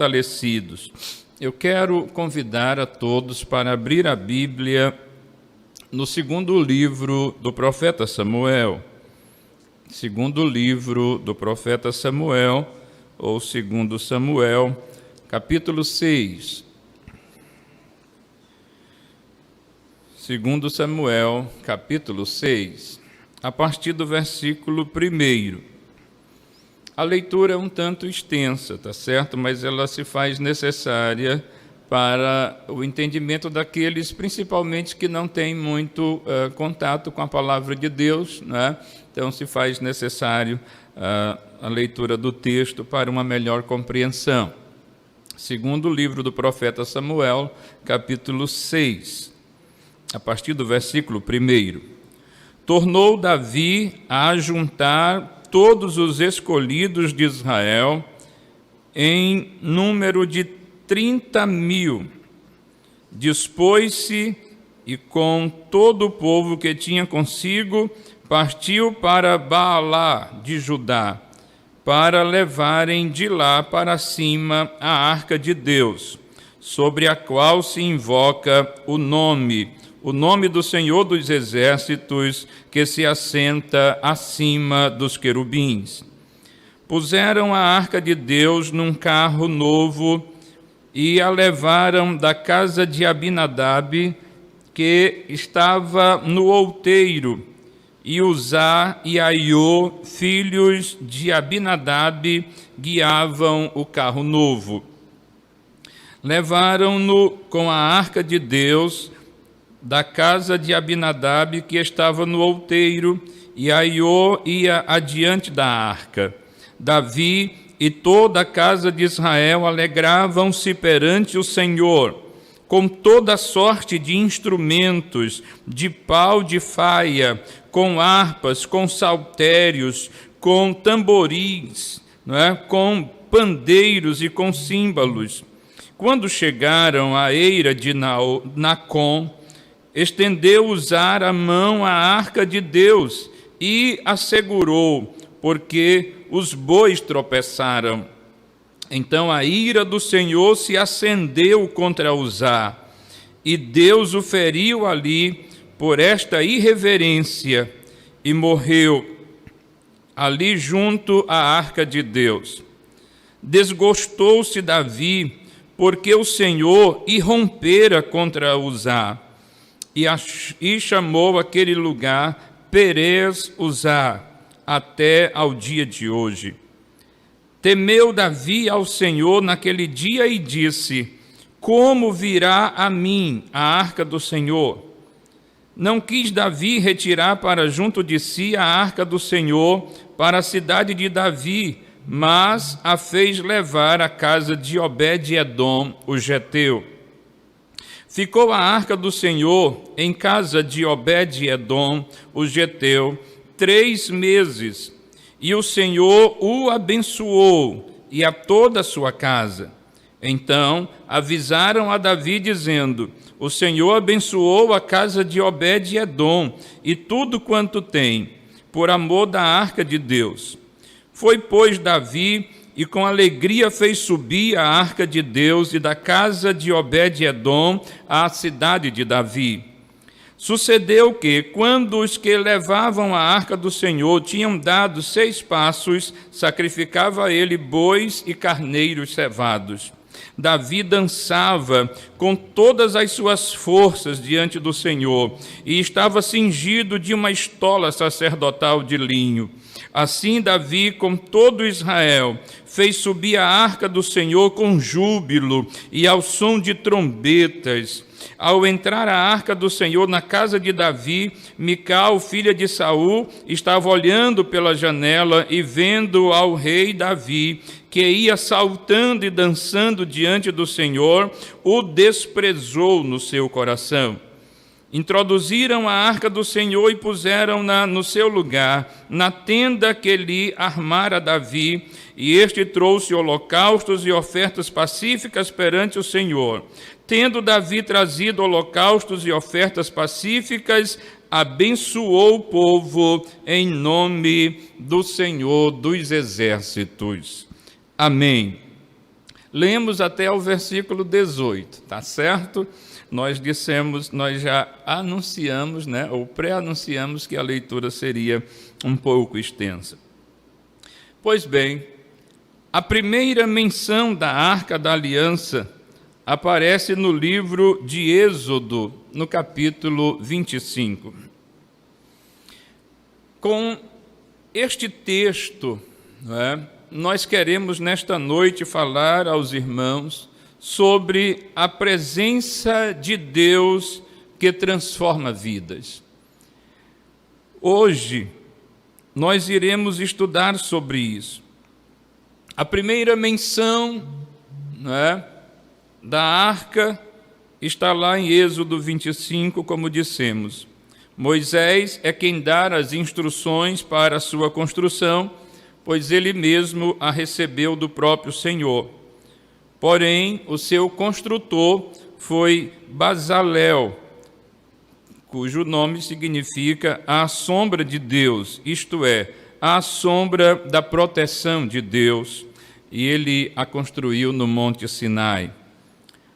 Fortalecidos. Eu quero convidar a todos para abrir a Bíblia no segundo livro do profeta Samuel. Segundo livro do profeta Samuel, ou segundo Samuel, capítulo 6. Segundo Samuel, capítulo 6, a partir do versículo 1. A leitura é um tanto extensa, tá certo? Mas ela se faz necessária para o entendimento daqueles, principalmente, que não têm muito contato com a palavra de Deus, né? Então, se faz necessário a leitura do texto para uma melhor compreensão. Segundo o livro do profeta Samuel, capítulo 6, a partir do versículo 1. Tornou Davi a ajuntar todos os escolhidos de Israel, em número de 30.000, dispôs-se e com todo o povo que tinha consigo, partiu para Baalá de Judá, para levarem de lá para cima a arca de Deus, sobre a qual se invoca o nome do Senhor dos Exércitos, que se assenta acima dos querubins. Puseram a arca de Deus num carro novo e a levaram da casa de Abinadab, que estava no outeiro, e Uzá e Aiô, filhos de Abinadab, guiavam o carro novo. Levaram-no com a arca de Deus da casa de Abinadab, que estava no outeiro, e Aiô ia adiante da arca. Davi e toda a casa de Israel alegravam-se perante o Senhor, com toda sorte de instrumentos, de pau de faia, com harpas, com saltérios, com tamboris, com pandeiros e com símbolos. Quando chegaram à eira de Nacon, estendeu Uzá a mão à arca de Deus e a segurou, porque os bois tropeçaram. Então a ira do Senhor se acendeu contra Uzá, e Deus o feriu ali por esta irreverência, e morreu ali junto à arca de Deus. Desgostou-se Davi, porque o Senhor irrompera contra Uzá, e chamou aquele lugar Perez Uzá, até ao dia de hoje. Temeu Davi ao Senhor naquele dia e disse: como virá a mim a arca do Senhor? Não quis Davi retirar para junto de si a arca do Senhor para a cidade de Davi, mas a fez levar à casa de Obed-edom, o geteu. Ficou a arca do Senhor em casa de Obed-edom, o geteu, 3 meses, e o Senhor o abençoou, e a toda a sua casa. Então avisaram a Davi, dizendo: o Senhor abençoou a casa de Obed-edom, e tudo quanto tem, por amor da arca de Deus. Foi, pois, Davi, e com alegria fez subir a arca de Deus e da casa de Obed-edom à cidade de Davi. Sucedeu que, quando os que levavam a arca do Senhor tinham dado 6 passos, sacrificava ele bois e carneiros cevados. Davi dançava com todas as suas forças diante do Senhor, e estava cingido de uma estola sacerdotal de linho. Assim Davi, com todo Israel, fez subir a arca do Senhor com júbilo e ao som de trombetas. Ao entrar a arca do Senhor na casa de Davi, Mical, filha de Saul, estava olhando pela janela e vendo ao rei Davi, que ia saltando e dançando diante do Senhor, o desprezou no seu coração. Introduziram a arca do Senhor e puseram-na no seu lugar, na tenda que lhe armara Davi, e este trouxe holocaustos e ofertas pacíficas perante o Senhor. Tendo Davi trazido holocaustos e ofertas pacíficas, abençoou o povo em nome do Senhor dos Exércitos. Amém. Lemos até o versículo 18, tá certo? Nós já anunciamos, ou pré-anunciamos que a leitura seria um pouco extensa. Pois bem, a primeira menção da Arca da Aliança aparece no livro de Êxodo, no capítulo 25. Com este texto, nós queremos nesta noite falar aos irmãos sobre a presença de Deus que transforma vidas. Hoje, nós iremos estudar sobre isso. A primeira menção da arca está lá em Êxodo 25, como dissemos. Moisés é quem dá as instruções para a sua construção, pois ele mesmo a recebeu do próprio Senhor. Porém, o seu construtor foi Bezalel, cujo nome significa a sombra de Deus, isto é, a sombra da proteção de Deus, e ele a construiu no Monte Sinai.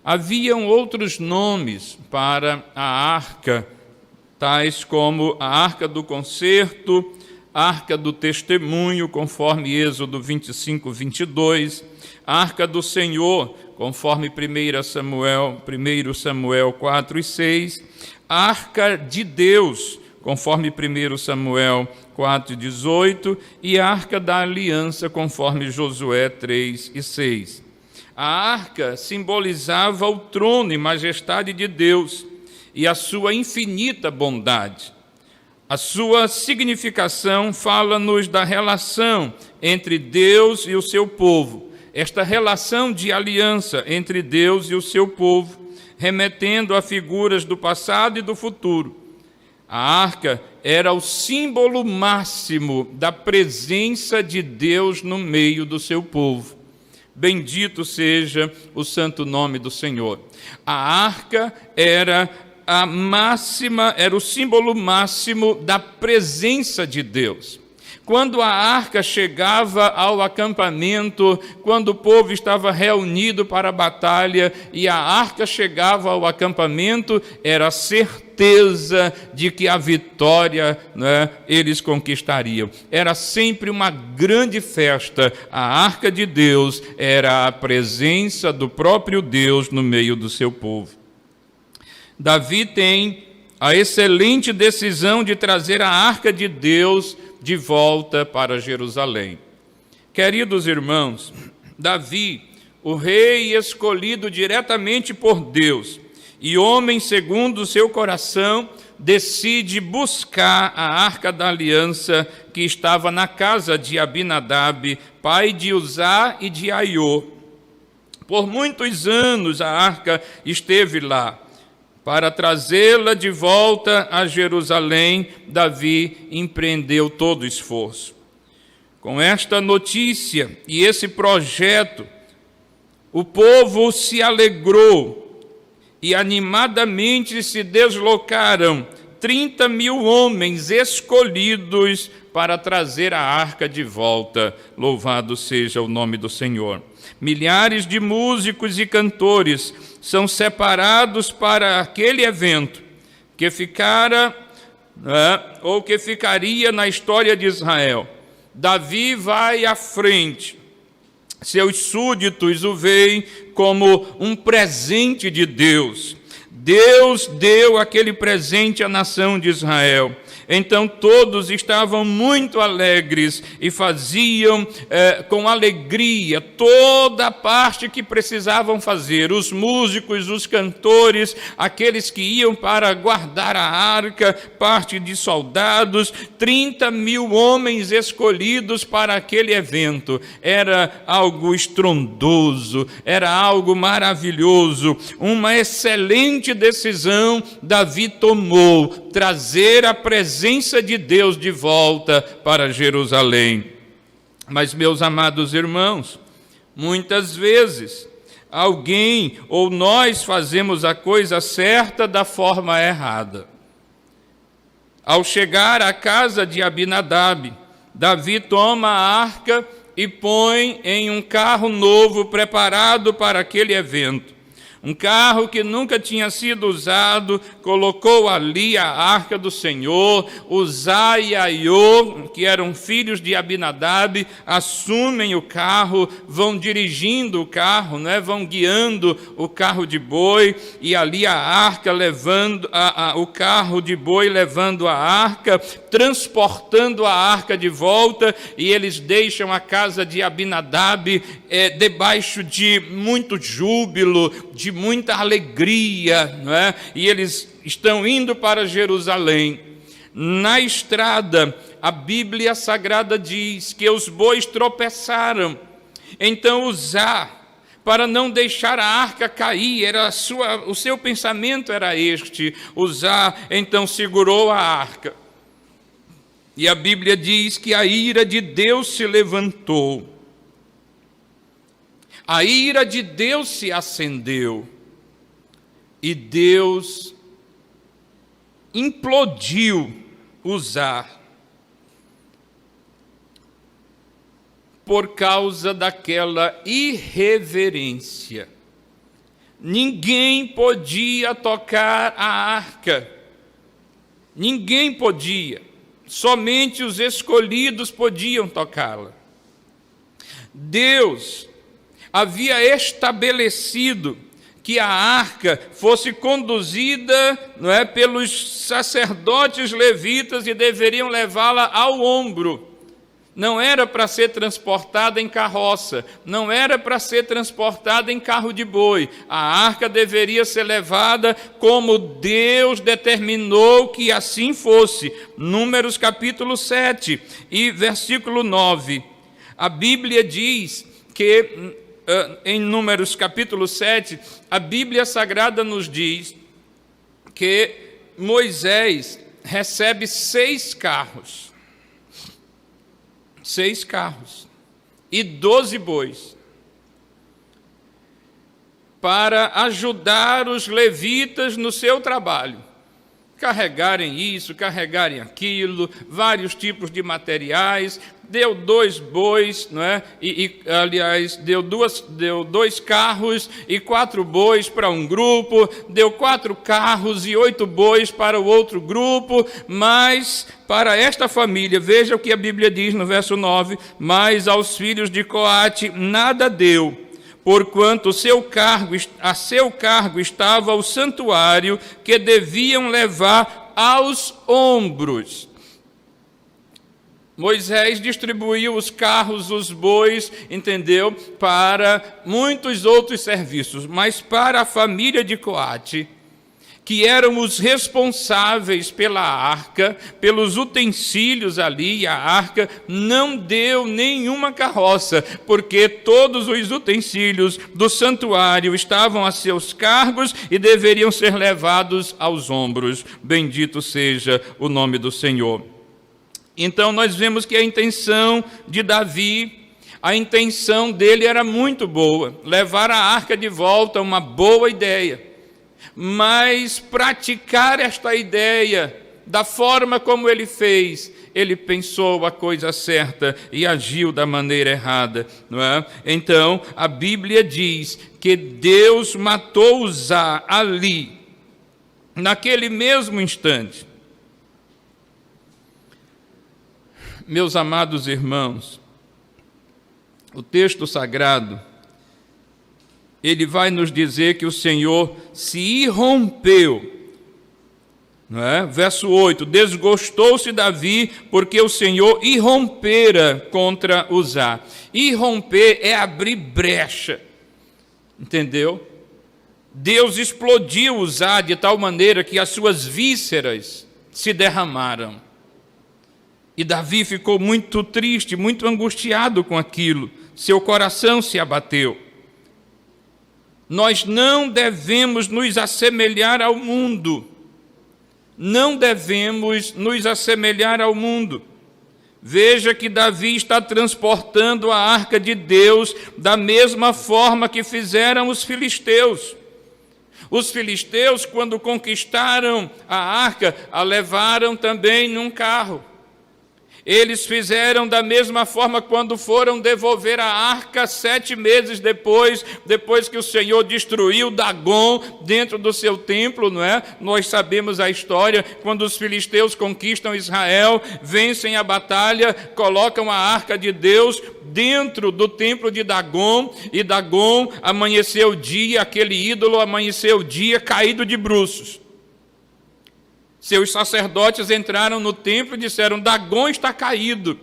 Haviam outros nomes para a arca, tais como a Arca do Concerto, Arca do Testemunho, conforme Êxodo 25, 22, Arca do Senhor, conforme 1 Samuel 4 e 6, Arca de Deus, conforme 1 Samuel 4 e 18, e Arca da Aliança, conforme Josué 3 e 6. A arca simbolizava o trono e majestade de Deus e a sua infinita bondade. A sua significação fala-nos da relação entre Deus e o seu povo, esta relação de aliança entre Deus e o seu povo, remetendo a figuras do passado e do futuro. A arca era o símbolo máximo da presença de Deus no meio do seu povo. Bendito seja o santo nome do Senhor. A arca era o símbolo máximo da presença de Deus. Quando a arca chegava ao acampamento, quando o povo estava reunido para a batalha e a arca chegava ao acampamento, era a certeza de que a vitória eles conquistariam. Era sempre uma grande festa. A arca de Deus era a presença do próprio Deus no meio do seu povo. Davi tem a excelente decisão de trazer a arca de Deus de volta para Jerusalém. Queridos irmãos, Davi, o rei escolhido diretamente por Deus e homem segundo o seu coração, decide buscar a arca da aliança que estava na casa de Abinadab, pai de Uzá e de Aiô. Por muitos anos a arca esteve lá. Para trazê-la de volta a Jerusalém, Davi empreendeu todo o esforço. Com esta notícia e esse projeto, o povo se alegrou e animadamente se deslocaram 30.000 homens escolhidos para trazer a arca de volta. Louvado seja o nome do Senhor. Milhares de músicos e cantores são separados para aquele evento que ficaria na história de Israel. Davi vai à frente. Seus súditos o veem como um presente de Deus. Deus deu aquele presente à nação de Israel. Então todos estavam muito alegres e faziam com alegria toda a parte que precisavam fazer. Os músicos, os cantores, aqueles que iam para guardar a arca, parte de soldados, 30.000 homens escolhidos para aquele evento. Era algo estrondoso, era algo maravilhoso, uma excelente decisão Davi tomou, trazer a presença de Deus de volta para Jerusalém. Mas, meus amados irmãos, muitas vezes alguém ou nós fazemos a coisa certa da forma errada. Ao chegar à casa de Abinadab, Davi toma a arca e põe em um carro novo preparado para aquele evento. Um carro que nunca tinha sido usado, colocou ali a arca do Senhor. Uzá e Aiô, que eram filhos de Abinadab, assumem o carro, vão dirigindo o carro, vão guiando o carro de boi, e ali a arca levando, o carro de boi levando a arca, transportando a arca de volta, e eles deixam a casa de Abinadab debaixo de muito júbilo, de muita alegria, e eles estão indo para Jerusalém. Na estrada, a Bíblia Sagrada diz que os bois tropeçaram. Então Uzá, para não deixar a arca cair, o seu pensamento era este. Uzá então segurou a arca. E a Bíblia diz que a ira de Deus se levantou. A ira de Deus se acendeu e Deus implodiu Uzá por causa daquela irreverência. Ninguém podia tocar a arca, ninguém podia, somente os escolhidos podiam tocá-la. Deus havia estabelecido que a arca fosse conduzida pelos sacerdotes levitas e deveriam levá-la ao ombro. Não era para ser transportada em carroça, não era para ser transportada em carro de boi. A arca deveria ser levada como Deus determinou que assim fosse. Números capítulo 7 e versículo 9. A Bíblia diz que em Números capítulo 7, a Bíblia Sagrada nos diz que Moisés recebe 6 carros e 12 bois para ajudar os levitas no seu trabalho. Carregarem isso, carregarem aquilo, vários tipos de materiais. Deu 2 bois, aliás, deu 2 carros e 4 bois para um grupo, deu 4 carros e 8 bois para o outro grupo, mas para esta família, veja o que a Bíblia diz no verso 9, mas aos filhos de Coate nada deu, porquanto a seu cargo estava o santuário que deviam levar aos ombros. Moisés distribuiu os carros, os bois, entendeu? Para muitos outros serviços, mas para a família de Coate, que eram os responsáveis pela arca, pelos utensílios ali, a arca não deu nenhuma carroça, porque todos os utensílios do santuário estavam a seus cargos e deveriam ser levados aos ombros. Bendito seja o nome do Senhor. Então nós vemos que a intenção de Davi, a intenção dele era muito boa, levar a arca de volta, uma boa ideia, mas praticar esta ideia da forma como ele fez, ele pensou a coisa certa e agiu da maneira errada, não é? Então a Bíblia diz que Deus matou Uzá ali, naquele mesmo instante. Meus amados irmãos, o texto sagrado, ele vai nos dizer que o Senhor se irrompeu, não é? Verso 8, desgostou-se Davi porque o Senhor irrompera contra Uzá. Irromper é abrir brecha, entendeu? Deus explodiu Uzá de tal maneira que as suas vísceras se derramaram. E Davi ficou muito triste, muito angustiado com aquilo. Seu coração se abateu. Nós não devemos nos assemelhar ao mundo. Não devemos nos assemelhar ao mundo. Veja que Davi está transportando a arca de Deus da mesma forma que fizeram os filisteus. Os filisteus, quando conquistaram a arca, a levaram também num carro. Eles fizeram da mesma forma quando foram devolver a arca 7 meses depois que o Senhor destruiu Dagon dentro do seu templo, não é? Nós sabemos a história, quando os filisteus conquistam Israel, vencem a batalha, colocam a arca de Deus dentro do templo de Dagon, e Dagon amanheceu o dia, aquele ídolo amanheceu o dia caído de bruços. Seus sacerdotes entraram no templo e disseram: Dagon está caído.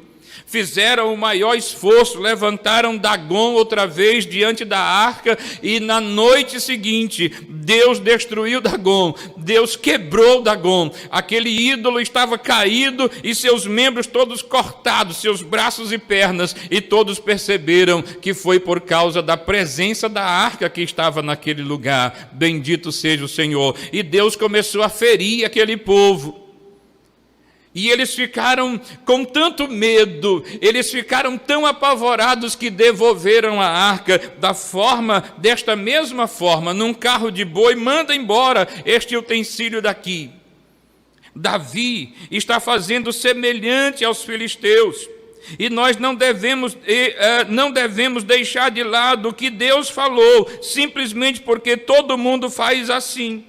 Fizeram o maior esforço, levantaram Dagon outra vez diante da arca, e na noite seguinte, Deus destruiu Dagon, Deus quebrou Dagon. Aquele ídolo estava caído e seus membros todos cortados, seus braços e pernas, e todos perceberam que foi por causa da presença da arca que estava naquele lugar. Bendito seja o Senhor. E Deus começou a ferir aquele povo. E eles ficaram com tanto medo, eles ficaram tão apavorados que devolveram a arca desta mesma forma, num carro de boi. Manda embora este utensílio daqui. Davi está fazendo semelhante aos filisteus. E nós não devemos deixar de lado o que Deus falou, simplesmente porque todo mundo faz assim.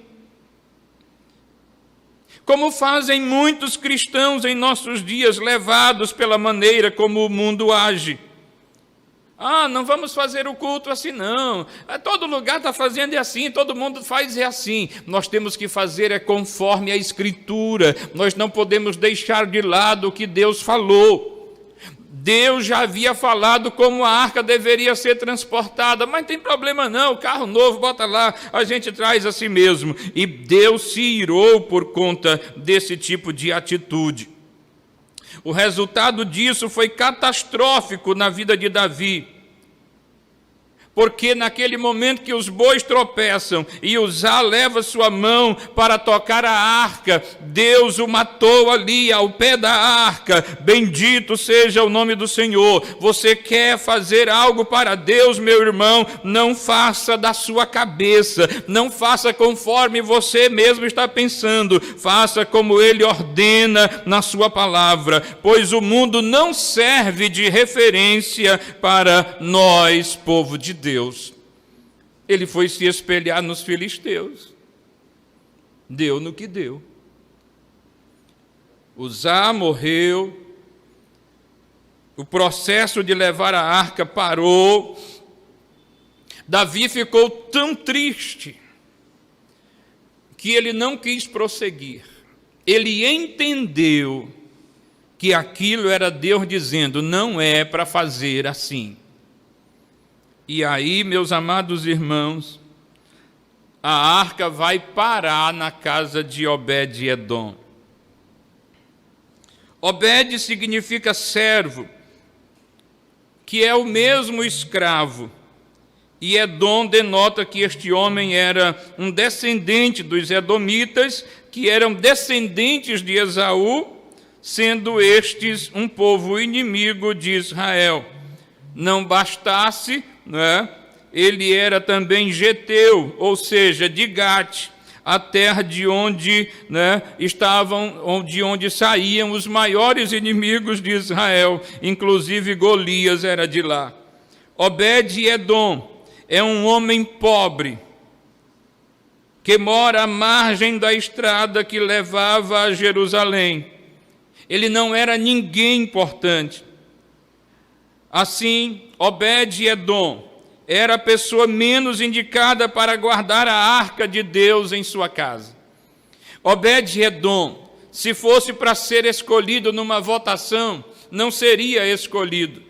Como fazem muitos cristãos em nossos dias, levados pela maneira como o mundo age. Não vamos fazer o culto assim não. Todo lugar está fazendo assim, todo mundo faz assim. Nós temos que fazer conforme a Escritura. Nós não podemos deixar de lado o que Deus falou. Deus já havia falado como a arca deveria ser transportada, mas não tem problema não, carro novo, bota lá, a gente traz assim mesmo. E Deus se irou por conta desse tipo de atitude. O resultado disso foi catastrófico na vida de Davi, porque naquele momento que os bois tropeçam e Uzá leva sua mão para tocar a arca, Deus o matou ali ao pé da arca. Bendito seja o nome do Senhor. Você quer fazer algo para Deus, meu irmão? Não faça da sua cabeça, não faça conforme você mesmo está pensando, faça como Ele ordena na sua palavra, pois o mundo não serve de referência para nós, povo de Deus. Ele foi se espelhar nos filisteus. Deu no que deu. Uzá morreu. O processo de levar a arca parou. Davi ficou tão triste que ele não quis prosseguir. Ele entendeu que aquilo era Deus dizendo: não é para fazer assim. E aí, meus amados irmãos, a arca vai parar na casa de Obed-Edom. Obed significa servo, que é o mesmo escravo. E Edom denota que este homem era um descendente dos edomitas, que eram descendentes de Esaú, sendo estes um povo inimigo de Israel. Não bastasse, ele era também geteu, ou seja, de Gate, a terra de onde de onde saíam os maiores inimigos de Israel, inclusive Golias era de lá. Obed-Edom é um homem pobre, que mora à margem da estrada que levava a Jerusalém. Ele não era ninguém importante. Assim, Obed-Edom era a pessoa menos indicada para guardar a arca de Deus em sua casa. Obed-Edom, se fosse para ser escolhido numa votação, não seria escolhido.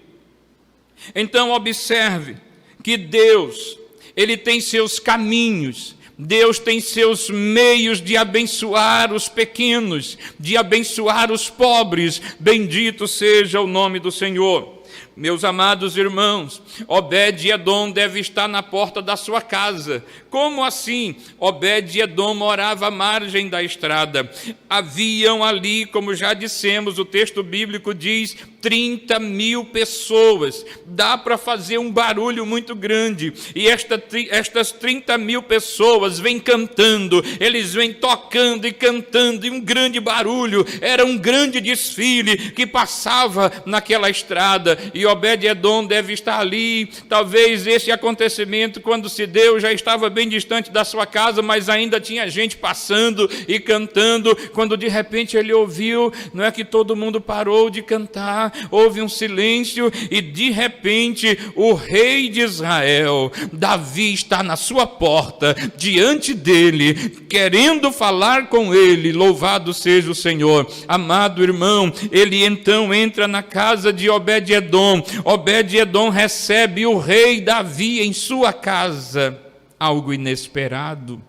Então observe que Deus, Ele tem seus caminhos, Deus tem seus meios de abençoar os pequenos, de abençoar os pobres. Bendito seja o nome do Senhor. Meus amados irmãos, Obed-Edom deve estar na porta da sua casa. Como assim? Obed-Edom morava à margem da estrada. Haviam ali, como já dissemos, o texto bíblico diz, 30.000 pessoas, dá para fazer um barulho muito grande, e estas 30.000 pessoas vêm cantando, eles vêm tocando e cantando, e um grande barulho, era um grande desfile que passava naquela estrada, e Obed-Edom deve estar ali, talvez esse acontecimento, quando se deu, já estava bem distante da sua casa, mas ainda tinha gente passando e cantando, quando de repente ele ouviu, não é que todo mundo parou de cantar, houve um silêncio e de repente o rei de Israel, Davi, está na sua porta, diante dele, querendo falar com ele. Louvado seja o Senhor. Amado irmão, ele então entra na casa de Obed-Edom. Obed-Edom recebe o rei Davi em sua casa, algo inesperado,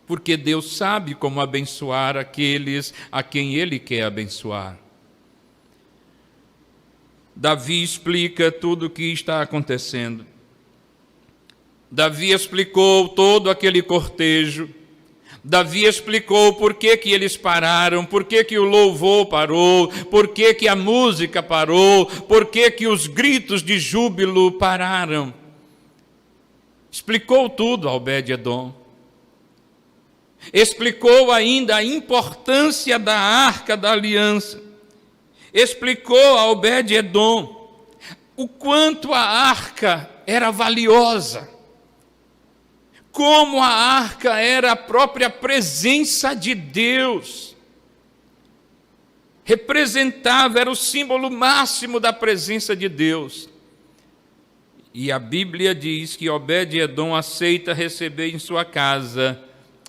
porque Deus sabe como abençoar aqueles a quem ele quer abençoar. Davi explica tudo o que está acontecendo. Davi explicou todo aquele cortejo. Davi explicou por que eles pararam, por que o louvor parou, por que a música parou, por que os gritos de júbilo pararam. Explicou tudo a Obed-Edom. Explicou ainda a importância da arca da aliança. Explicou a Obed-Edom o quanto a arca era valiosa, como a arca era a própria presença de Deus, representava, era o símbolo máximo da presença de Deus. E a Bíblia diz que Obed-Edom aceita receber em sua casa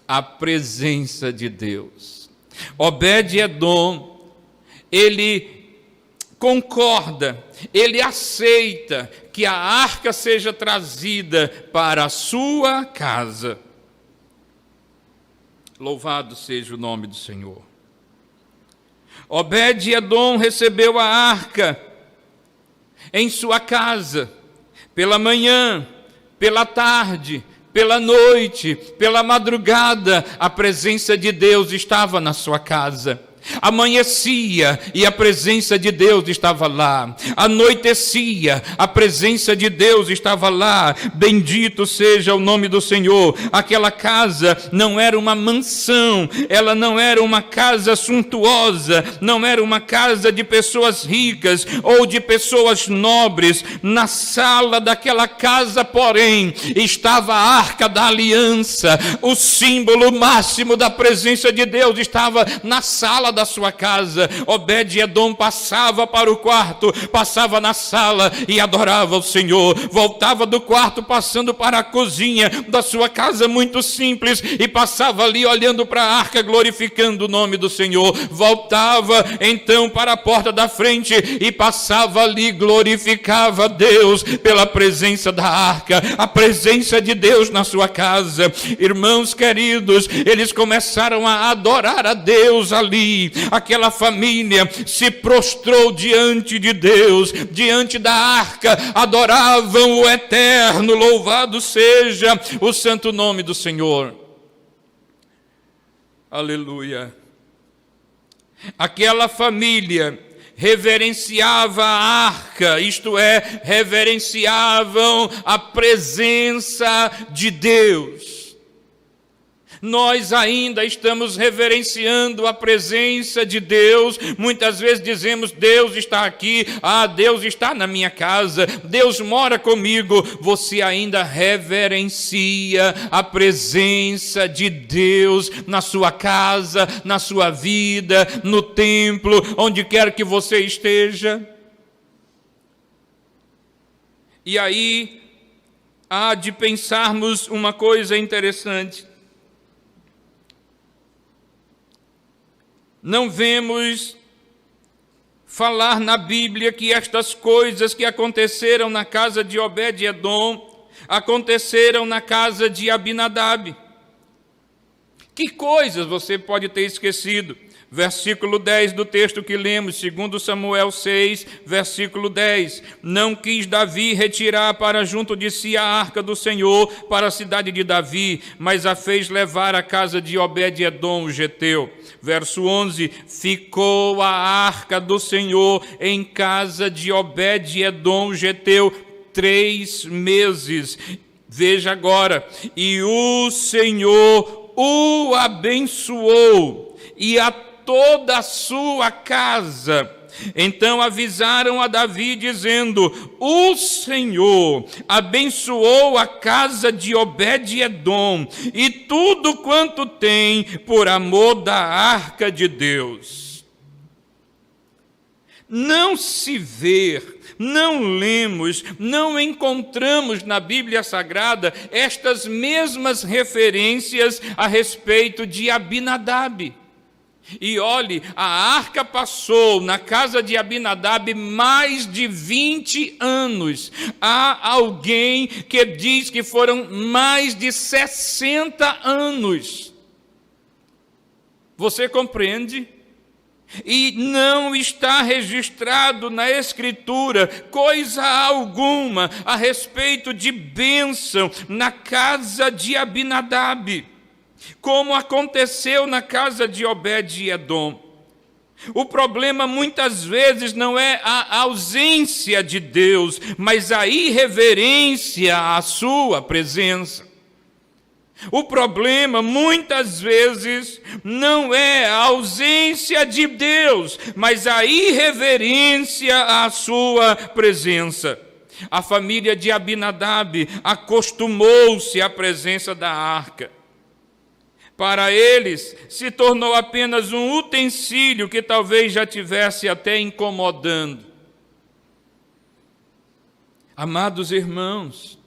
a presença de Deus. Obed-Edom, ele concorda, ele aceita que a arca seja trazida para a sua casa. Louvado seja o nome do Senhor. Obed-Edom recebeu a arca em sua casa, pela manhã, pela tarde, pela noite, pela madrugada, a presença de Deus estava na sua casa. Amanhecia e a presença de Deus estava lá. Anoitecia, a presença de Deus estava lá. Bendito seja o nome do Senhor. Aquela casa não era uma mansão, ela não era uma casa suntuosa, não era uma casa de pessoas ricas ou de pessoas nobres. Na sala daquela casa, porém, estava a arca da aliança, o símbolo máximo da presença de Deus estava na sala da sua casa. Obed-Edom passava para o quarto, passava na sala e adorava o Senhor, voltava do quarto passando para a cozinha da sua casa muito simples e passava ali olhando para a arca, glorificando o nome do Senhor, voltava então para a porta da frente e passava ali, glorificava Deus pela presença da arca, a presença de Deus na sua casa. Irmãos queridos, eles começaram a adorar a Deus ali. Aquela família se prostrou diante de Deus, diante da arca, adoravam o Eterno. Louvado seja o santo nome do Senhor. Aleluia. Aquela família reverenciava a arca, isto é, reverenciavam a presença de Deus. Nós ainda estamos reverenciando a presença de Deus. Muitas vezes dizemos: Deus está aqui, Deus está na minha casa, Deus mora comigo. Você ainda reverencia a presença de Deus na sua casa, na sua vida, no templo, onde quer que você esteja. E aí há de pensarmos uma coisa interessante. Não vemos falar na Bíblia que estas coisas que aconteceram na casa de Obed-Edom aconteceram na casa de Abinadab. Que coisas você pode ter esquecido? Versículo 10 do texto que lemos, 2 Samuel 6, versículo 10. Não quis Davi retirar para junto de si a arca do Senhor para a cidade de Davi, mas a fez levar à casa de Obed-edom, o geteu. Verso 11, ficou a arca do Senhor em casa de Obed-edom, o geteu, 3 meses. Veja agora, e o Senhor o abençoou, e a toda a sua casa. Então avisaram a Davi, dizendo: o Senhor abençoou a casa de Obed-edom e tudo quanto tem, por amor da arca de Deus. Não se vê, não lemos, não encontramos na Bíblia Sagrada estas mesmas referências a respeito de Abinadab. E olhe, a arca passou na casa de Abinadab mais de 20 anos. Há alguém que diz que foram mais de 60 anos. Você compreende? E não está registrado na Escritura coisa alguma a respeito de bênção na casa de Abinadab, como aconteceu na casa de Obed-edom. O problema muitas vezes não é a ausência de Deus, mas a irreverência à sua presença. O problema muitas vezes não é a ausência de Deus, mas a irreverência à sua presença. A família de Abinadab acostumou-se à presença da arca. Para eles, se tornou apenas um utensílio que talvez já tivesse até incomodando. Amados irmãos,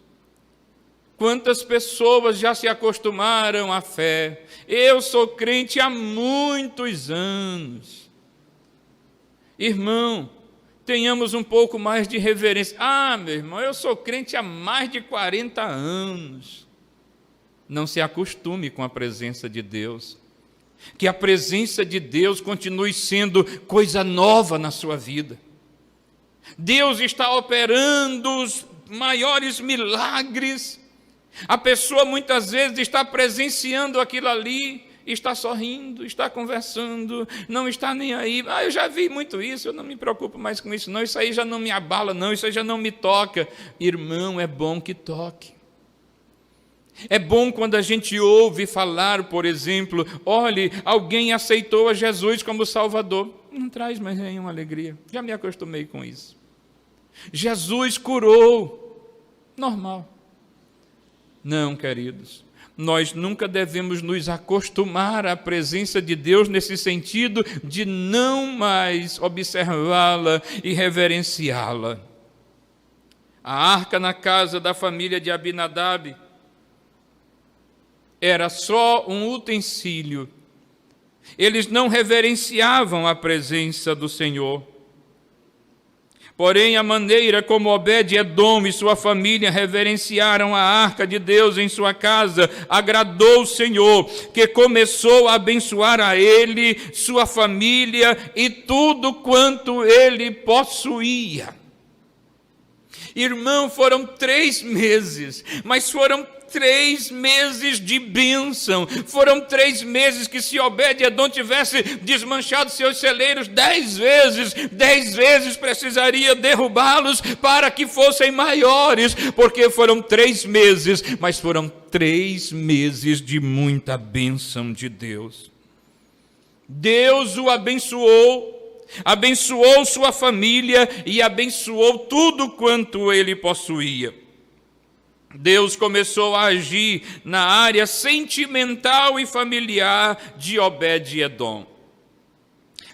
quantas pessoas já se acostumaram à fé? Eu sou crente há muitos anos. Irmão, tenhamos um pouco mais de reverência. Meu irmão, eu sou crente há mais de 40 anos. Não se acostume com a presença de Deus. Que a presença de Deus continue sendo coisa nova na sua vida. Deus está operando os maiores milagres. A pessoa muitas vezes está presenciando aquilo ali, está sorrindo, está conversando, não está nem aí. Eu já vi muito isso, eu não me preocupo mais com isso não, isso aí já não me abala não, isso aí já não me toca. Irmão, é bom que toque. É bom quando a gente ouve falar, por exemplo, olhe, alguém aceitou a Jesus como Salvador. Não traz mais nenhuma alegria, já me acostumei com isso. Jesus curou, normal. Não, queridos, nós nunca devemos nos acostumar à presença de Deus nesse sentido de não mais observá-la e reverenciá-la. A arca na casa da família de Abinadab era só um utensílio. Eles não reverenciavam a presença do Senhor. Porém, a maneira como Obed-edom e sua família reverenciaram a arca de Deus em sua casa agradou o Senhor, que começou a abençoar a ele, sua família e tudo quanto ele possuía. Irmão, foram 3 meses, mas foram 3 meses de bênção. Foram 3 meses que, se Obed-edom tivesse desmanchado seus celeiros 10 vezes precisaria derrubá-los para que fossem maiores, porque foram 3 meses, mas foram 3 meses de muita bênção de Deus. Deus o abençoou sua família e abençoou tudo quanto ele possuía. Deus começou a agir na área sentimental e familiar de Obed-edom.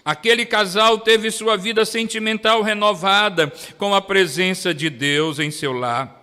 Aquele casal teve sua vida sentimental renovada com a presença de Deus em seu lar.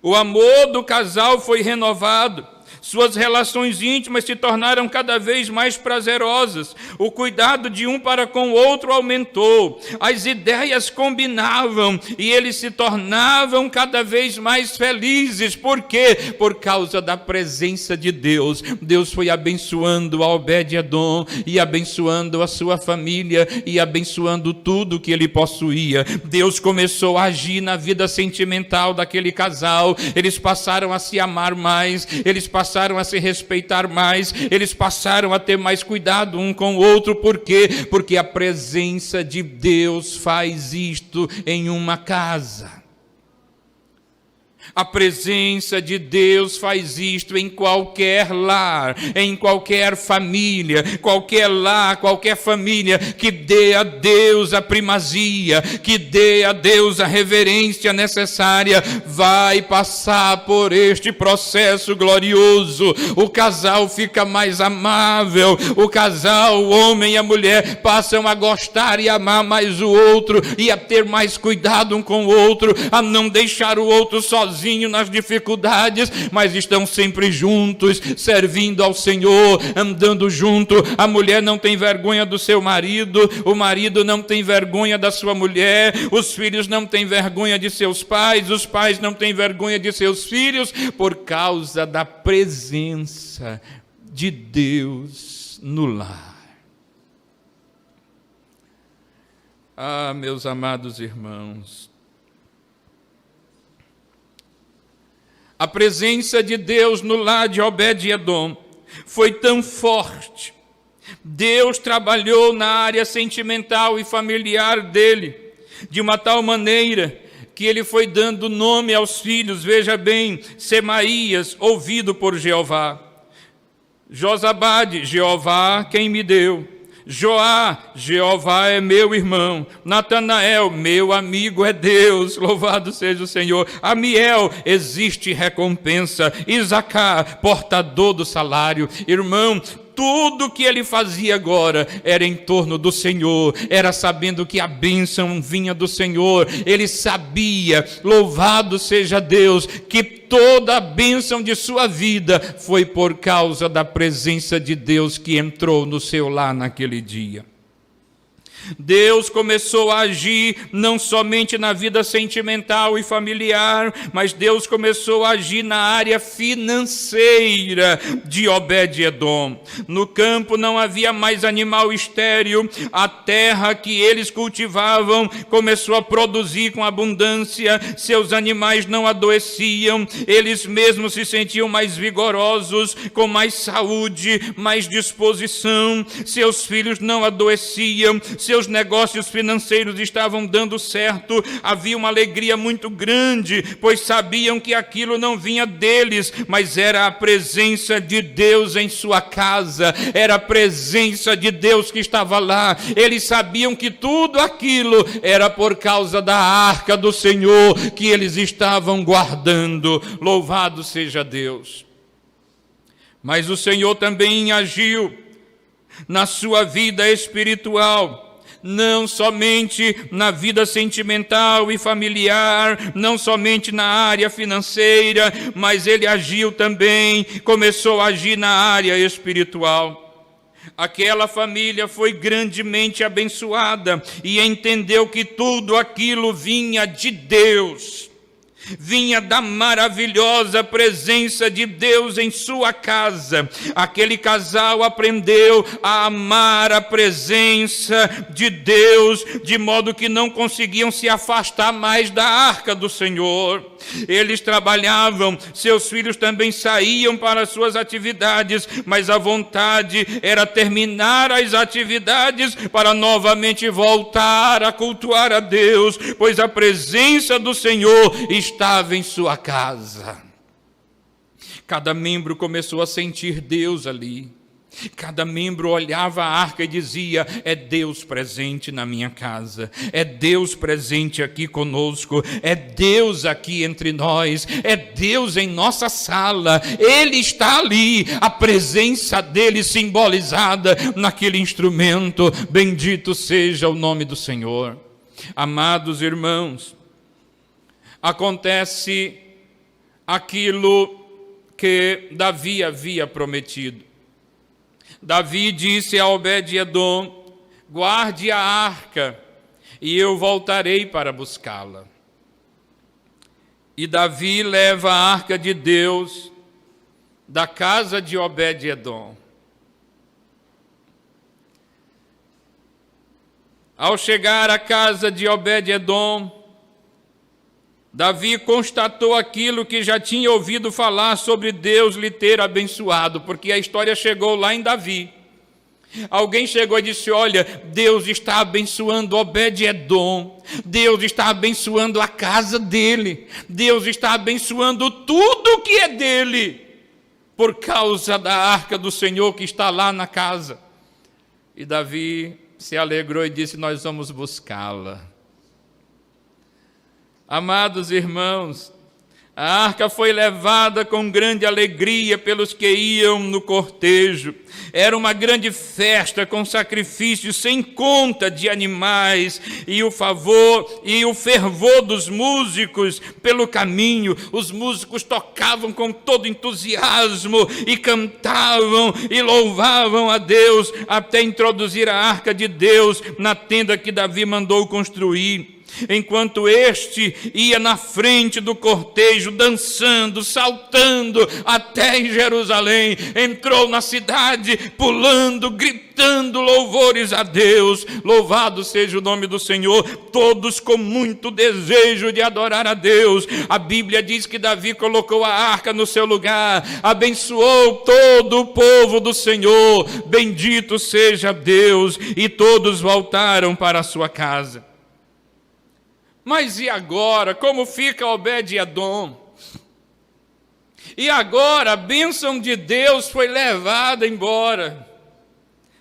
O amor do casal foi renovado. Suas relações íntimas se tornaram cada vez mais prazerosas. O cuidado de um para com o outro aumentou. As ideias combinavam e eles se tornavam cada vez mais felizes. Por quê? Por causa da presença de Deus. Deus foi abençoando a Obed-Edom e abençoando a sua família e abençoando tudo que ele possuía. Deus começou a agir na vida sentimental daquele casal. Eles passaram a se amar mais, eles passaram a se respeitar mais, eles passaram a ter mais cuidado um com o outro. Por quê? Porque a presença de Deus faz isto em uma casa. A presença de Deus faz isto em qualquer lar, em qualquer família, qualquer lar, qualquer família que dê a Deus a primazia, que dê a Deus a reverência necessária, vai passar por este processo glorioso. O casal fica mais amável, o casal, o homem e a mulher, passam a gostar e amar mais o outro, e a ter mais cuidado um com o outro, a não deixar o outro sozinho nas dificuldades, mas estão sempre juntos, servindo ao Senhor, andando junto. A mulher não tem vergonha do seu marido, o marido não tem vergonha da sua mulher, os filhos não têm vergonha de seus pais, os pais não têm vergonha de seus filhos, por causa da presença de Deus no lar. Ah, meus amados irmãos, a presença de Deus no lar de Obed-Edom foi tão forte. Deus trabalhou na área sentimental e familiar dele, de uma tal maneira que ele foi dando nome aos filhos. Veja bem, Semaías, ouvido por Jeová. Josabade, Jeová quem me deu. Joá, Jeová é meu irmão. Natanael, meu amigo é Deus, louvado seja o Senhor. Amiel, existe recompensa. Isacar, portador do salário. Irmão, tudo que ele fazia agora era em torno do Senhor, era sabendo que a bênção vinha do Senhor. Ele sabia, louvado seja Deus, que toda a bênção de sua vida foi por causa da presença de Deus que entrou no seu lar naquele dia. Deus começou a agir não somente na vida sentimental e familiar, mas Deus começou a agir na área financeira de Obed-Edom. No campo não havia mais animal estéril, a terra que eles cultivavam começou a produzir com abundância, seus animais não adoeciam, eles mesmos se sentiam mais vigorosos, com mais saúde, mais disposição, seus filhos não adoeciam, seus negócios financeiros estavam dando certo, havia uma alegria muito grande, pois sabiam que aquilo não vinha deles, mas era a presença de Deus em sua casa, era a presença de Deus que estava lá. Eles sabiam que tudo aquilo era por causa da arca do Senhor que eles estavam guardando. Louvado seja Deus. Mas o Senhor também agiu na sua vida espiritual, não somente na vida sentimental e familiar, não somente na área financeira, mas ele agiu também, começou a agir na área espiritual. Aquela família foi grandemente abençoada e entendeu que tudo aquilo vinha de Deus. Vinha da maravilhosa presença de Deus em sua casa. Aquele casal aprendeu a amar a presença de Deus, de modo que não conseguiam se afastar mais da arca do Senhor. Eles trabalhavam, seus filhos também saíam para as suas atividades, mas a vontade era terminar as atividades para novamente voltar a cultuar a Deus, pois a presença do Senhor estava em sua casa. Cada membro começou a sentir Deus ali. Cada membro olhava a arca e dizia: é Deus presente na minha casa, é Deus presente aqui conosco, é Deus aqui entre nós, é Deus em nossa sala, Ele está ali, a presença dEle simbolizada naquele instrumento. Bendito seja o nome do Senhor. Amados irmãos, acontece aquilo que Davi havia prometido. Davi disse a Obed-edom: guarde a arca, e eu voltarei para buscá-la. E Davi leva a arca de Deus da casa de Obed-edom. Ao chegar à casa de Obed-edom, Davi constatou aquilo que já tinha ouvido falar sobre Deus lhe ter abençoado, porque a história chegou lá em Davi. Alguém chegou e disse: olha, Deus está abençoando Obed-edom, Deus está abençoando a casa dele, Deus está abençoando tudo que é dele, por causa da arca do Senhor que está lá na casa. E Davi se alegrou e disse: nós vamos buscá-la. Amados irmãos, a arca foi levada com grande alegria pelos que iam no cortejo. Era uma grande festa com sacrifícios sem conta de animais, e o favor e o fervor dos músicos pelo caminho. Os músicos tocavam com todo entusiasmo e cantavam e louvavam a Deus até introduzir a arca de Deus na tenda que Davi mandou construir. Enquanto este ia na frente do cortejo, dançando, saltando até em Jerusalém, entrou na cidade, pulando, gritando louvores a Deus. Louvado seja o nome do Senhor, todos com muito desejo de adorar a Deus. A Bíblia diz que Davi colocou a arca no seu lugar, abençoou todo o povo do Senhor, bendito seja Deus, e todos voltaram para a sua casa. Mas e agora? Como fica Obed-edom? E agora a bênção de Deus foi levada embora.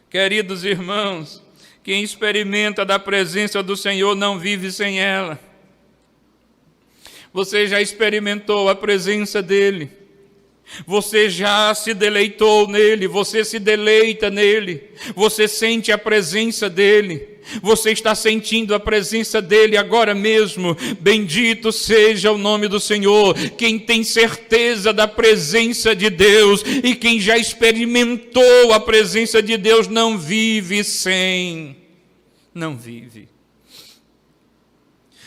Queridos irmãos, quem experimenta da presença do Senhor não vive sem ela. Você já experimentou a presença dEle. Você já se deleitou nele, você se deleita nele, você sente a presença dEle. Você está sentindo a presença dEle agora mesmo. Bendito seja o nome do Senhor. Quem tem certeza da presença de Deus e quem já experimentou a presença de Deus não vive sem. Não vive.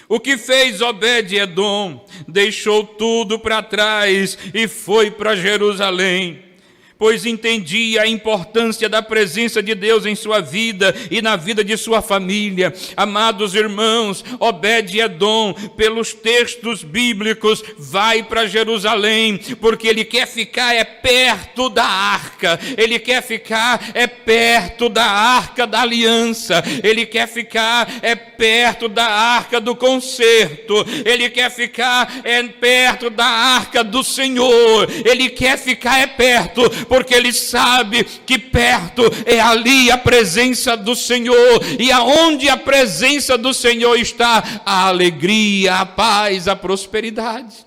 O que fez Obed-edom? Deixou tudo para trás e foi para Jerusalém, pois entendia a importância da presença de Deus em sua vida e na vida de sua família. Amados irmãos, Obed-edom, pelos textos bíblicos, vai para Jerusalém, porque ele quer ficar perto da arca, ele quer ficar perto da arca da aliança, ele quer ficar perto da arca do concerto, ele quer ficar perto da arca do Senhor, ele quer ficar perto, porque ele sabe que perto é ali a presença do Senhor, e aonde a presença do Senhor está, a alegria, a paz, a prosperidade.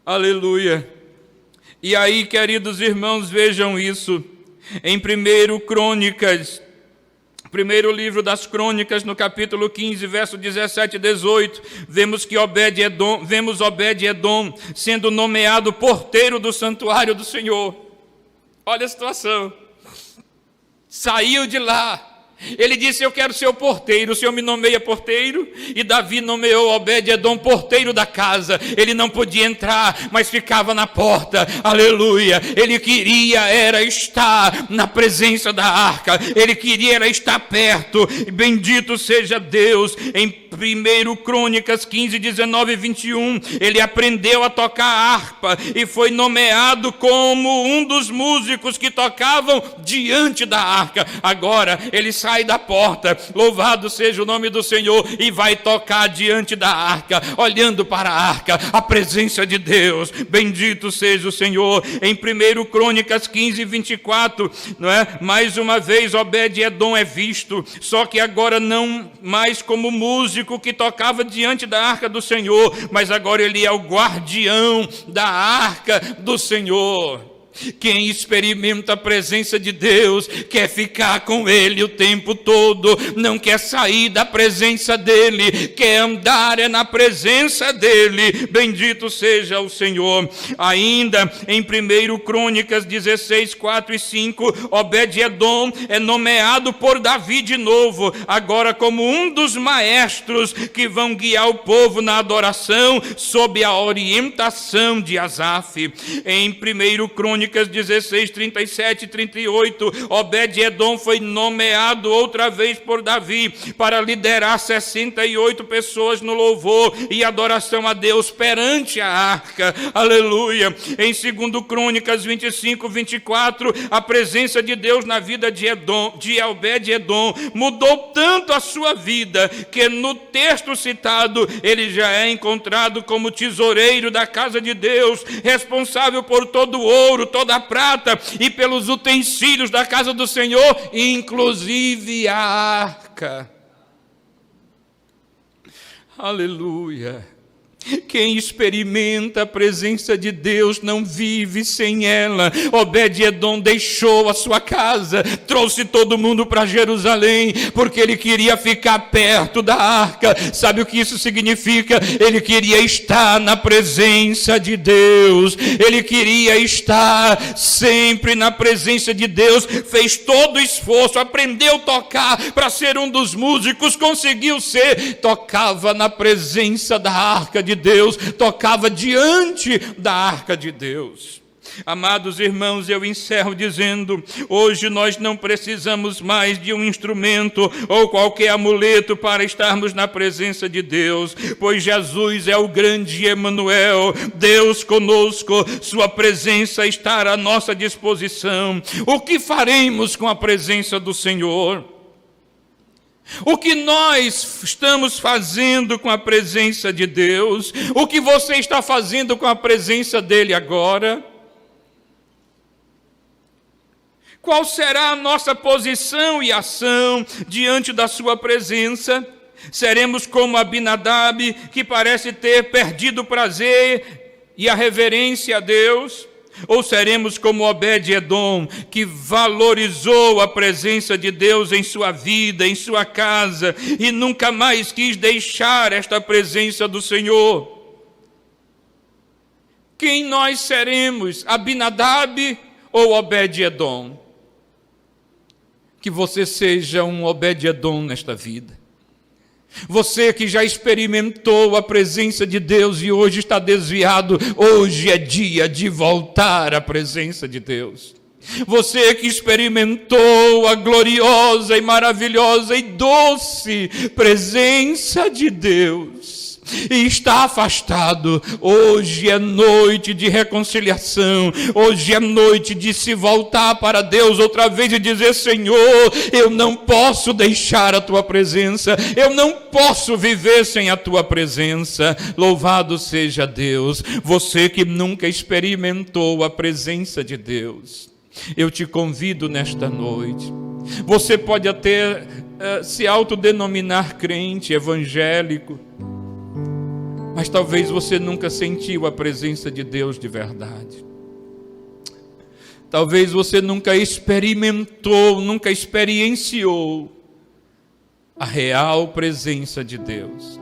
Aleluia. E aí, queridos irmãos, vejam isso, em 1 Crônicas, primeiro livro das Crônicas, no capítulo 15, verso 17 e 18, vemos Obed-edom sendo nomeado porteiro do santuário do Senhor. Olha a situação. Saiu de lá. Ele disse: eu quero ser o porteiro. O Senhor me nomeia porteiro. E Davi nomeou Obed-edom porteiro da casa. Ele não podia entrar, mas ficava na porta. Aleluia. Ele queria era estar na presença da arca. Ele queria era estar perto. Bendito seja Deus. Em 1 Crônicas 15, 19 e 21, ele aprendeu a tocar harpa e foi nomeado como um dos músicos que tocavam diante da arca. Agora ele sai da porta, louvado seja o nome do Senhor, e vai tocar diante da arca, olhando para a arca, a presença de Deus. Bendito seja o Senhor. Em 1 Crônicas 15, 24, não é? Mais uma vez Obed-edom é visto, só que agora não mais como músico que tocava diante da arca do Senhor, mas agora ele é o guardião da arca do Senhor. Quem experimenta a presença de Deus quer ficar com Ele o tempo todo, não quer sair da presença dEle, quer andar na presença dEle. Bendito seja o Senhor. Ainda em 1 Crônicas 16, 4 e 5, Obed-edom é nomeado por Davi de novo, agora como um dos maestros que vão guiar o povo na adoração, sob a orientação de Asaf. Em 1 Crônicas 16, 37 e 38, Obed-edom foi nomeado outra vez por Davi para liderar 68 pessoas no louvor e adoração a Deus perante a arca. Aleluia. Em 2 Crônicas 25, 24, a presença de Deus na vida de Obed-edom mudou tanto a sua vida que no texto citado ele já é encontrado como tesoureiro da casa de Deus, responsável por todo o ouro, toda a prata e pelos utensílios da casa do Senhor, inclusive a arca. Aleluia. Quem experimenta a presença de Deus não vive sem ela. Obed-edom deixou a sua casa, trouxe todo mundo para Jerusalém, porque ele queria ficar perto da arca. Sabe o que isso significa? Ele queria estar na presença de Deus, ele queria estar sempre na presença de Deus. Fez todo o esforço, aprendeu a tocar para ser um dos músicos, conseguiu ser, tocava na presença da arca de Deus, tocava diante da arca de Deus. Amados irmãos, eu encerro dizendo: hoje nós não precisamos mais de um instrumento ou qualquer amuleto para estarmos na presença de Deus, pois Jesus é o grande Emanuel, Deus conosco. Sua presença está à nossa disposição. O que faremos com a presença do Senhor? O que nós estamos fazendo com a presença de Deus? O que você está fazendo com a presença dEle agora? Qual será a nossa posição e ação diante da sua presença? Seremos como Abinadab, que parece ter perdido o prazer e a reverência a Deus? Ou seremos como Obed-edom, que valorizou a presença de Deus em sua vida, em sua casa, e nunca mais quis deixar esta presença do Senhor? Quem nós seremos, Abinadab ou Obed-edom? Que você seja um Obed-edom nesta vida. Você que já experimentou a presença de Deus e hoje está desviado, hoje é dia de voltar à presença de Deus. Você que experimentou a gloriosa e maravilhosa e doce presença de Deus e está afastado, hoje é noite de reconciliação, hoje é noite de se voltar para Deus outra vez e dizer: Senhor, eu não posso deixar a tua presença, eu não posso viver sem a tua presença. Louvado seja Deus. Você que nunca experimentou a presença de Deus, eu te convido nesta noite. Você pode até se autodenominar crente, evangélico, mas talvez você nunca sentiu a presença de Deus de verdade. Talvez você nunca experimentou, nunca experienciou a real presença de Deus.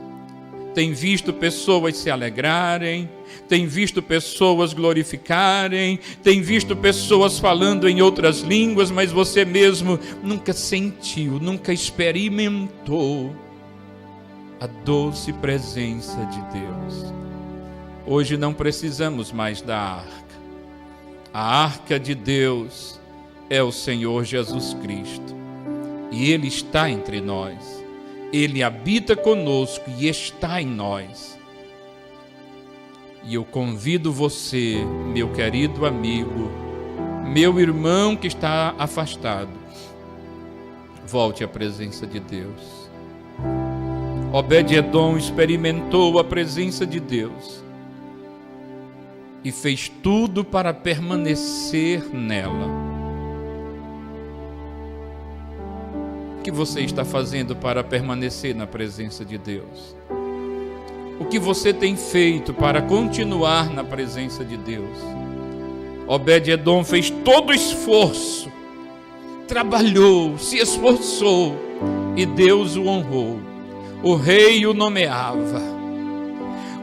Tem visto pessoas se alegrarem, tem visto pessoas glorificarem, tem visto pessoas falando em outras línguas, mas você mesmo nunca sentiu, nunca experimentou a doce presença de Deus. Hoje não precisamos mais da arca. A arca de Deus é o Senhor Jesus Cristo. E Ele está entre nós. Ele habita conosco e está em nós. E eu convido você, meu querido amigo, meu irmão que está afastado, volte à presença de Deus. Obed-edom experimentou a presença de Deus e fez tudo para permanecer nela. O que você está fazendo para permanecer na presença de Deus? O que você tem feito para continuar na presença de Deus? Obed-edom fez todo o esforço, trabalhou, se esforçou, e Deus o honrou. O rei o nomeava.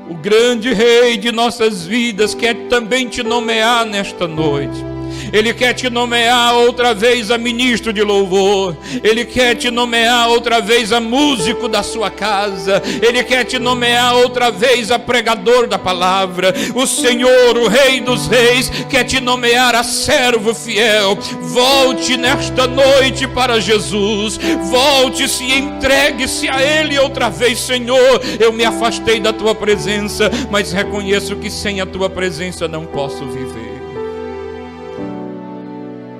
O grande rei de nossas vidas quer também te nomear nesta noite. Ele quer te nomear outra vez a ministro de louvor. Ele quer te nomear outra vez a músico da sua casa. Ele quer te nomear outra vez a pregador da palavra. O Senhor, o Rei dos Reis, quer te nomear a servo fiel. Volte nesta noite para Jesus. Volte-se e entregue-se a Ele outra vez. Senhor, eu me afastei da Tua presença, mas reconheço que sem a Tua presença não posso viver.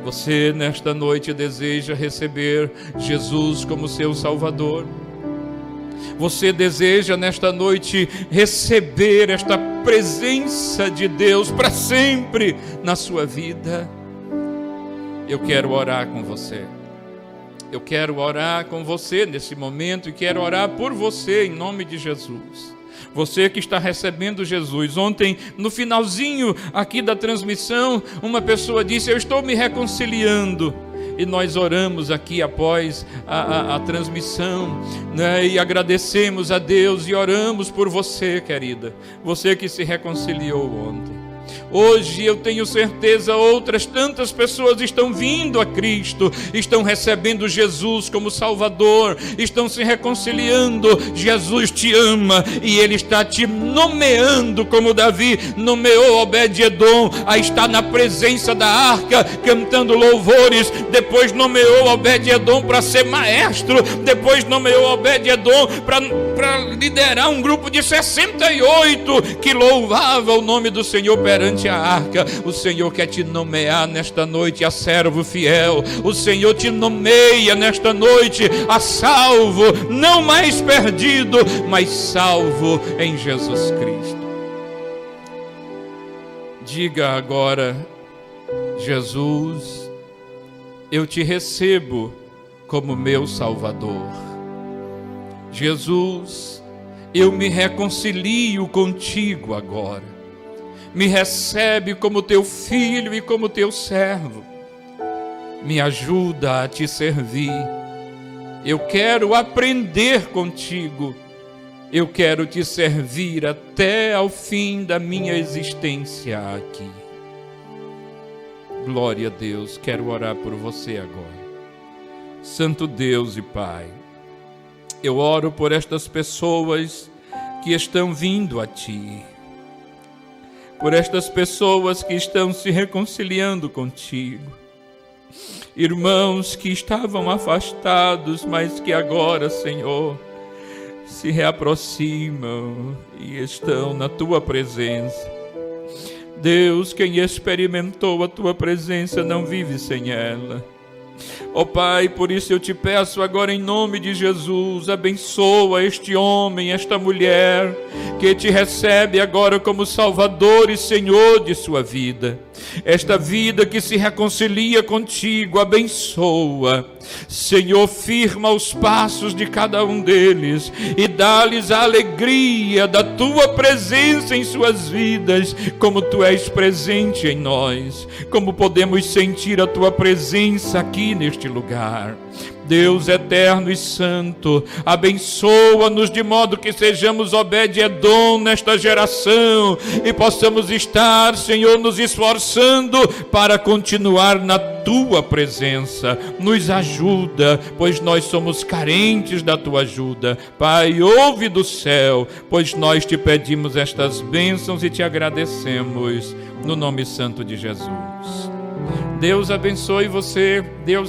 Você nesta noite deseja receber Jesus como seu Salvador? Você deseja nesta noite receber esta presença de Deus para sempre na sua vida? Eu quero orar com você. Eu quero orar com você nesse momento e quero orar por você em nome de Jesus. Você que está recebendo Jesus. Ontem, no finalzinho aqui da transmissão, uma pessoa disse: eu estou me reconciliando. E nós oramos aqui após a transmissão, né? E agradecemos a Deus e oramos por você, querida. Você que se reconciliou ontem. Hoje eu tenho certeza outras tantas pessoas estão vindo a Cristo, estão recebendo Jesus como Salvador, estão se reconciliando. Jesus te ama e Ele está te nomeando, como Davi nomeou Obed-edom a estar na presença da arca, cantando louvores. Depois nomeou Obed-edom para ser maestro, depois nomeou Obed-edom para liderar um grupo de 68 que louvava o nome do Senhor perante a arca. O Senhor quer te nomear nesta noite a servo fiel. O Senhor te nomeia nesta noite a salvo, não mais perdido, mas salvo em Jesus Cristo. Diga agora: Jesus, eu te recebo como meu Salvador. Jesus, eu me reconcilio contigo agora. Me recebe como teu filho e como teu servo. Me ajuda a te servir. Eu quero aprender contigo. Eu quero te servir até ao fim da minha existência aqui. Glória a Deus. Quero orar por você agora. Santo Deus e Pai, eu oro por estas pessoas que estão vindo a Ti. Por estas pessoas que estão se reconciliando contigo. Irmãos que estavam afastados, mas que agora, Senhor, se reaproximam e estão na Tua presença. Deus, quem experimentou a Tua presença não vive sem ela. Ó Pai, por isso eu te peço agora em nome de Jesus, abençoa este homem, esta mulher, que te recebe agora como Salvador e Senhor de sua vida. Esta vida que se reconcilia contigo, abençoa. Senhor, firma os passos de cada um deles e dá-lhes a alegria da Tua presença em suas vidas, como Tu és presente em nós, como podemos sentir a Tua presença aqui neste lugar. Deus eterno e santo, abençoa-nos de modo que sejamos Obed-edom nesta geração e possamos estar, Senhor, nos esforçando para continuar na Tua presença. Nos ajuda, pois nós somos carentes da Tua ajuda. Pai, ouve do céu, pois nós te pedimos estas bênçãos e te agradecemos no nome santo de Jesus. Deus abençoe você. Deus